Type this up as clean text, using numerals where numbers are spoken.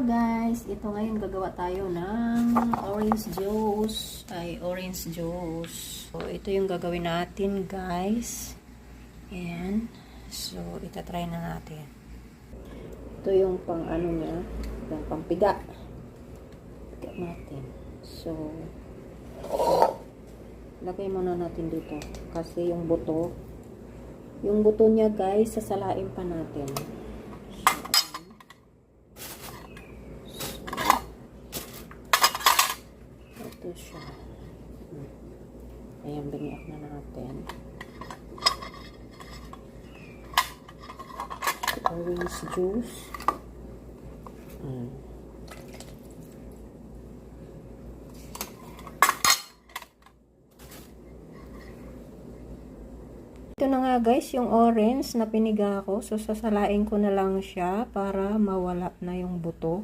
guys, ito ngayon gagawa tayo ng orange juice. So ito yung gagawin natin guys. Ayan. So itatry na natin. Ito yung pang ano niya, yung pampiga. Piga natin. So lagay muna natin dito kasi yung buto niya guys, sasalain pa natin. Ito siya. Ayan, biniyak na natin. Orange juice. Ito na nga guys, yung orange na piniga ko. So, sasalain ko na lang siya para mawala na yung buto.